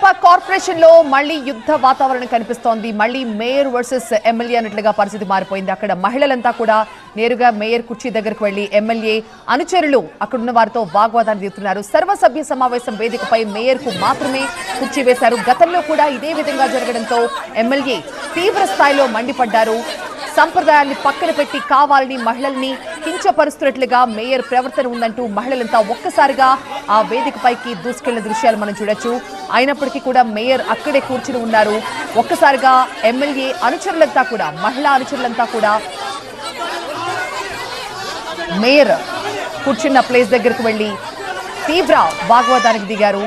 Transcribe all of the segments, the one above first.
Kadapa corporation లో మళ్ళీ యుద్ధ వాతావరణం కనిపిస్తోంది. మళ్ళీ మేయర్ వర్సెస్ ఎమ్మెల్యే అన్నట్లుగా పరిస్థితి మారిపోయింది. అక్కడ మహిళలంతా కూడా నేరుగా మేయర్ కుర్చీ దగ్గరకు వెళ్లి ఎమ్మెల్యే అనుచరులు అక్కడున్న వారితో వాగ్వాదాన్ని దిగుతున్నారు. సర్వసభ్య సమావేశం వేదికపై మేయర్ కు మాత్రమే కుర్చీ వేశారు. గతంలో కూడా ఇదే విధంగా జరగడంతో ఎమ్మెల్యే తీవ్ర స్థాయిలో మండిపడ్డారు. సంప్రదాయాన్ని పక్కన పెట్టి కావాలని మహిళల్ని కించపరుస్తున్నట్లుగా మేయర్ ప్రవర్తన ఉందంటూ మహిళలంతా ఒక్కసారిగా ఆ వేదికపైకి దూసుకెళ్లిన దృశ్యాలు మనం చూడొచ్చు. అయినప్పటికీ కూడా మేయర్ అక్కడే కూర్చుని ఉన్నారు. ఒక్కసారిగా ఎమ్మెల్యే అనుచరులంతా కూడా మహిళా అనుచరులంతా కూడా మేయర్ కూర్చున్న ప్లేస్ దగ్గరకు వెళ్లి తీవ్ర వాగ్వాదానికి దిగారు.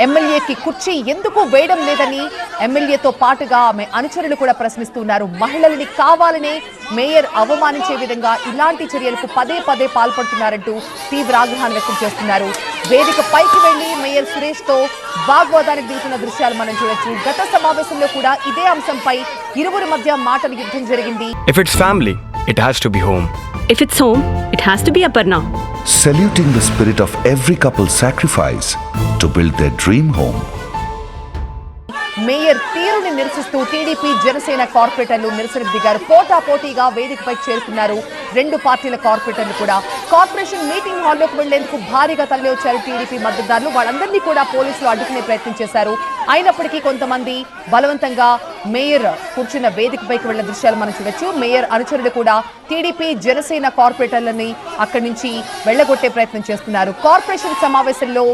ఎమ్మెల్యేకి కుర్చీ ఎందుకు వేయడం లేదని ఎమ్మెల్యేతో పాటుగా ఆమె అనుచరులు కూడా ప్రశ్నిస్తున్నారు. మహిళల్ని కావాలనే మేయర్ అవమానించే విధంగా ఇలాంటి చర్యలకు పదే పదే పాల్పడుతున్నారంటూ తీవ్ర ఆగ్రహాన్ని వ్యక్తం చేస్తున్నారు. వేదిక పైకి వెళ్లి మేయర్ సురేష్ తో వాగ్వాదానికి దిగుతున్న దృశ్యాలు మనం చూడొచ్చు. గత సమావేశంలో కూడా ఇదే అంశంపై ఇరువురి మధ్య మాటల యుద్ధం జరిగింది. If it's family, it has to be home. If it's home, it has to be Aparna. Saluting the spirit of every couple's sacrifice to build their dream home. Mayor తీరుని నిరసిస్తూ టీడీపీ జనసేన కార్పొరేటర్లు నిరసనకు దిగారు. పోటాపోటీగా వేదికపై చేరుకున్నారు రెండు పార్టీల కార్పొరేటర్లు కూడా. కార్పొరేషన్ మీటింగ్ హాల్లోకి వెళ్లేందుకు భారీగా తరలి వచ్చారు టీడీపీ మద్దతుదారులు. వాళ్ళందరినీ కూడా పోలీసులు అడ్డుకునే ప్రయత్నం చేశారు. అయినప్పటికీ కొంతమంది బలవంతంగా మేయర్ కూర్చున్న వేదికపైకి వెళ్లిన దృశ్యాలు మనం చూడొచ్చు. మేయర్ అనుచరులు కూడా టీడీపీ జనసేన కార్పొరేటర్లని అక్కడి నుంచి వెళ్లగొట్టే ప్రయత్నం చేస్తున్నారు. కార్పొరేషన్ సమావేశంలో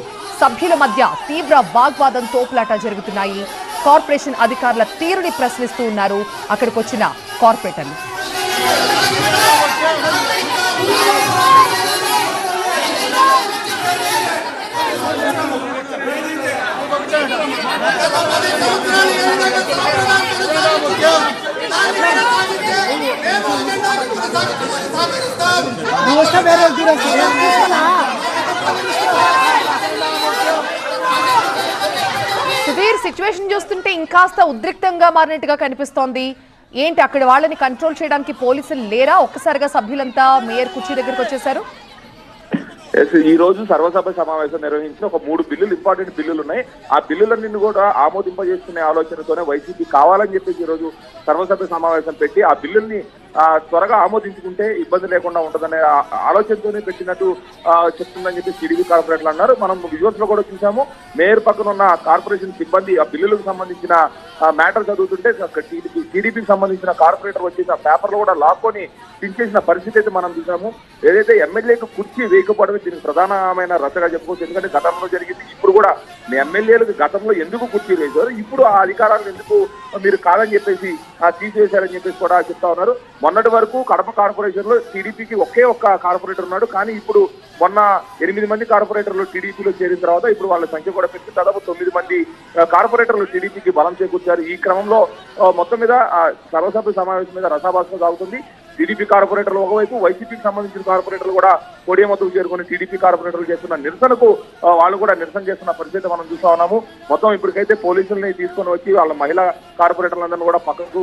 సభ్యుల మధ్య తీవ్ర వాగ్వాదం తోపులాట జరుగుతున్నాయి. కార్పొరేషన్ అధికారుల తీరుని ప్రశ్నిస్తూ ఉన్నారు అక్కడికి వచ్చిన కార్పొరేటర్లు. సుధీర్, సిచ్యువేషన్ చూస్తుంటే ఇంకాస్త ఉద్రిక్తంగా మారినట్టుగా కనిపిస్తోంది. ఏంటి అక్కడ వాళ్ళని కంట్రోల్ చేయడానికి పోలీసులు లేరా? ఒక్కసారిగా సభ్యులంతా మేయర్ కుర్చీ దగ్గరకు వచ్చేసారు. ఈ రోజు సర్వసభ సమావేశం నిర్వహించిన ఒక 3 బిల్లులు, ఇంపార్టెంట్ బిల్లులు ఉన్నాయి. ఆ బిల్లులన్నీ కూడా ఆమోదింపజేసుకునే ఆలోచనతోనే వైసీపీ కావాలని చెప్పేసి ఈ రోజు సర్వసభ సమావేశం పెట్టి ఆ బిల్లుల్ని త్వరగా ఆమోదించుకుంటే ఇబ్బంది లేకుండా ఉంటుందనే ఆలోచనతోనే పెట్టినట్టు చెప్తుందని చెప్పి టీడీపీ కార్పొరేటర్లు అన్నారు. మనం విజువల్స్ లో కూడా చూసాము. మేయర్ పక్కన ఉన్న కార్పొరేషన్ సిబ్బంది ఆ బిల్లులకు సంబంధించిన మ్యాటర్ చదువుతుంటే టీడీపీకి సంబంధించిన కార్పొరేటర్ వచ్చేసి ఆ పేపర్లు కూడా లాక్కొని పించేసిన పరిస్థితి అయితే మనం చూసాము. ఏదైతే ఎమ్మెల్యేకు కుర్చీ వేయకపోవడమే దీనికి ప్రధానమైన రచ్చగా చెప్పుకోవచ్చు. ఎందుకంటే గతంలో జరిగింది. ఇప్పుడు కూడా మీ ఎమ్మెల్యేలకు గతంలో ఎందుకు కుర్చీ వేశారు, ఇప్పుడు ఆ అధికారాలను ఎందుకు మీరు కాదని చెప్పేసి తీసివేశారని చెప్పేసి కూడా చెప్తా ఉన్నారు. మొన్నటి వరకు కడప కార్పొరేషన్ లో టీడీపీకి ఒకే ఒక్క కార్పొరేటర్ ఉన్నాడు. కానీ ఇప్పుడు మొన్న 8 మంది కార్పొరేటర్లు టీడీపీలో చేరిన తర్వాత ఇప్పుడు వాళ్ళ సంఖ్య కూడా పెట్టి దాదాపు 9 మంది కార్పొరేటర్లు టీడీపీకి బలం చేకూర్చారు. ఈ క్రమంలో మొత్తం మీద సర్వసభ్య సమావేశం మీద రసాభాసగా సాగుతుంది. టీడీపీ కార్పొరేటర్లు ఒకవైపు, వైసీపీకి సంబంధించిన కార్పొరేటర్లు కూడా పోడియం వద్దకు చేరుకుని టీడీపీ కార్పొరేటర్లు చేస్తున్న నిరసనకు వాళ్ళు కూడా నిరసన చేస్తున్న పరిస్థితి మనం చూస్తా ఉన్నాము. మొత్తం ఇప్పటికైతే పోలీసుల్ని తీసుకొని వచ్చి వాళ్ళ మహిళా కార్పొరేటర్లందరినీ కూడా పక్కకు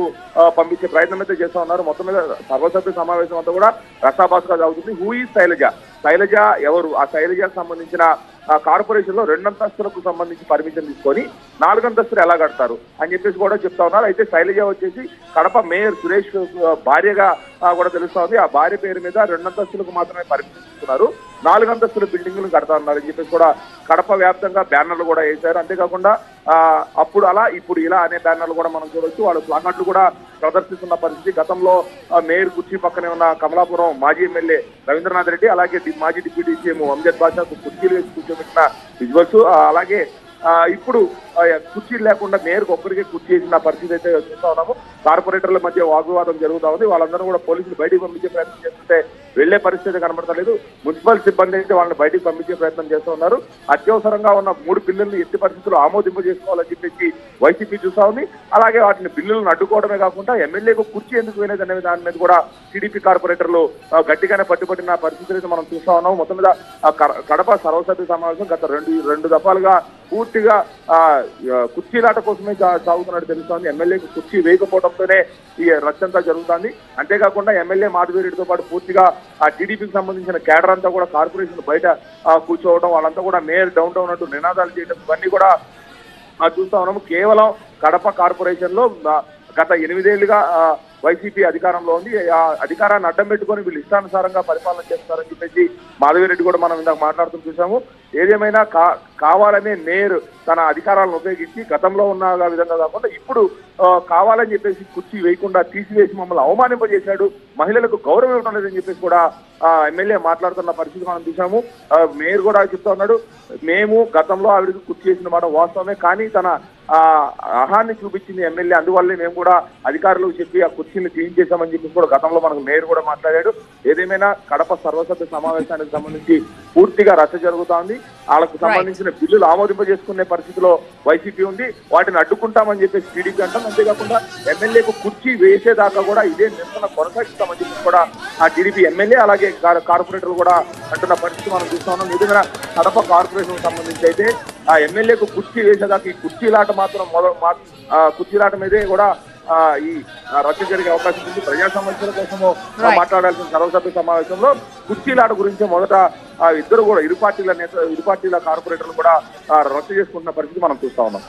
పంపించే ప్రయత్నం అయితే చేస్తా ఉన్నారు. మొత్తం మీద సర్వసభ్య సమావేశం అంతా కూడా రసాభాసగా సాగుతుంది. హూ ఈజ్ శైలజ ఎవరు? ఆ శైలజకు సంబంధించిన కార్పొరేషన్ లో 2 అంతస్తులకు సంబంధించి పర్మిషన్ తీసుకొని 4 అంతస్తులు ఎలా కడతారు అని చెప్పేసి కూడా చెప్తా ఉన్నారు. అయితే శైలజ వచ్చేసి కడప మేయర్ సురేష్ భార్యగా కూడా తెలుస్తా ఉంది. ఆ భార్య పేరు మీద 2 అంతస్తులకు మాత్రమే పర్మిషన్ తీసుకున్నారు. 4 అంతస్తుల బిల్డింగ్లు కడతా ఉన్నారు అని చెప్పేసి కూడా కడప వ్యాప్తంగా బ్యానర్లు కూడా వేశారు. అంతేకాకుండా అప్పుడు అలా ఇప్పుడు ఇలా అనే బ్యానర్లు కూడా మనం చూడొచ్చు. వాళ్ళు ప్లాకార్డులు కూడా ప్రదర్శిస్తున్న పరిస్థితి. గతంలో మేయర్ కుర్చీ పక్కనే ఉన్న కమలాపురం మాజీ ఎమ్మెల్యే రవీంద్రనాథ్ రెడ్డి, అలాగే మాజీ డిప్యూటీ సీఎం అంజద్ బాషాకు కుర్చీలు వేసి కూర్చోబెట్టిన విజువల్స్, అలాగే ఇప్పుడు కుర్చీలు లేకుండా మేయర్కి ఒక్కరికే కుర్చీ వేసిన పరిస్థితి అయితే చూస్తా ఉన్నాము. కార్పొరేటర్ల మధ్య వాగ్వివాదం జరుగుతూ ఉంది. వాళ్ళందరూ కూడా పోలీసులు బయటికి పంపించే ప్రయత్నం చేస్తుంటే వెళ్లే పరిస్థితి కనబడతలేదు. మున్సిపల్ సిబ్బంది అయితే వాళ్ళని బయటికి పంపించే ప్రయత్నం చేస్తూ ఉన్నారు. అత్యవసరంగా ఉన్న 3 బిల్లులను ఎట్టి పరిస్థితుల్లో ఆమోదింపజేసుకోవాలని చెప్పేసి వైసీపీ చూస్తా ఉంది. అలాగే వాటిని బిల్లులను అడ్డుకోవడమే కాకుండా ఎమ్మెల్యేకు కుర్చీ ఎందుకు వేయలేదు అనే దాని మీద కూడా టీడీపీ కార్పొరేటర్లు గట్టిగానే పట్టుబట్టిన పరిస్థితులు మనం చూస్తా ఉన్నాం. మొత్తం మీద కడప సర్వసభ్య సమావేశం గత రెండు దఫాలుగా పూర్తిగా కుర్చీలాట కోసమే సాగుతున్నట్టు తెలుస్తోంది. ఎమ్మెల్యేకు కుర్చీ వేయకపోవడంతోనే ఈ రచ్చంతా జరుగుతుంది. అంతేకాకుండా ఎమ్మెల్యే మాధవిరెడ్డితో పాటు పూర్తిగా ఆ టీడీపీకి సంబంధించిన కేడర్ అంతా కూడా కార్పొరేషన్ బయట కూర్చోవడం, వాళ్ళంతా కూడా మేయర్ డౌన్ టౌన్ అంటూ నినాదాలు చేయడం, ఇవన్నీ కూడా చూస్తా ఉన్నాము. కేవలం కడప కార్పొరేషన్ లో గత 8 ఏళ్లుగా వైసీపీ అధికారంలో ఉంది. ఆ అధికారాన్ని అడ్డం పెట్టుకొని వీళ్ళు ఇష్టానుసారంగా పరిపాలన చేస్తారని చెప్పేసి మాధవిరెడ్డి కూడా మనం ఇందాక మాట్లాడుతూ చూసాము. ఏదేమైనా కావాలనే మేయర్ తన అధికారాలను ఉపయోగించి గతంలో ఉన్న విధంగా కాకుండా ఇప్పుడు కావాలని చెప్పేసి కుర్చీ వేయకుండా తీసివేసి మమ్మల్ని అవమానింపజేశాడు, మహిళలకు గౌరవం ఇవ్వడం లేదని చెప్పేసి కూడా ఎమ్మెల్యే మాట్లాడుతున్న పరిస్థితి మనం చూసాము. మేయర్ కూడా చెప్తా ఉన్నాడు, మేము గతంలో ఆవిడకి కుర్చీ వేసిన మాట వాస్తవమే, కానీ తన అహాన్ని చూపించింది ఎమ్మెల్యే, అందువల్లే మేము కూడా అధికారులకు చెప్పి ఆ కుర్చీని క్లీన్ చేశామని చెప్పేసి కూడా గతంలో మనకు మేయర్ కూడా మాట్లాడాడు. ఏదేమైనా కడప సర్వసభ్య సమావేశానికి సంబంధించి పూర్తిగా రచ్చ జరుగుతోంది. వాళ్ళకు సంబంధించిన బిల్లులు ఆమోదింపజేసుకునే పరిస్థితిలో వైసీపీ ఉంది. వాటిని అడ్డుకుంటామని చెప్పేసి టీడీపీ అంటాం. అంతేకాకుండా ఎమ్మెల్యేకు కుర్చీ వేసేదాకా కూడా ఇదే నిరసన కొనసాగిస్తామని చెప్పి కూడా ఆ టీడీపీ ఎమ్మెల్యే అలాగే కార్పొరేటర్లు కూడా అంటున్న పరిస్థితి మనం చూస్తా ఉన్నాం. ఏదైనా కడప కార్పొరేషన్ సంబంధించి అయితే ఆ ఎమ్మెల్యేకు కుర్చీ వేసేదాకా ఈ కుర్చీలాట మాత్రం కుర్చీలాట మీదే కూడా ఈ రచ్చ జరిగే అవకాశం ఉంది. ప్రజా సమస్యల కోసము మాట్లాడాల్సిన సర్వసభ్య సమావేశంలో కుర్చీలాట గురించి మొదట ఇద్దరు కూడా ఇరు పార్టీల కార్పొరేటర్లు కూడా రచ్చ చేసుకుంటున్న పరిస్థితి మనం చూస్తా ఉన్నాం.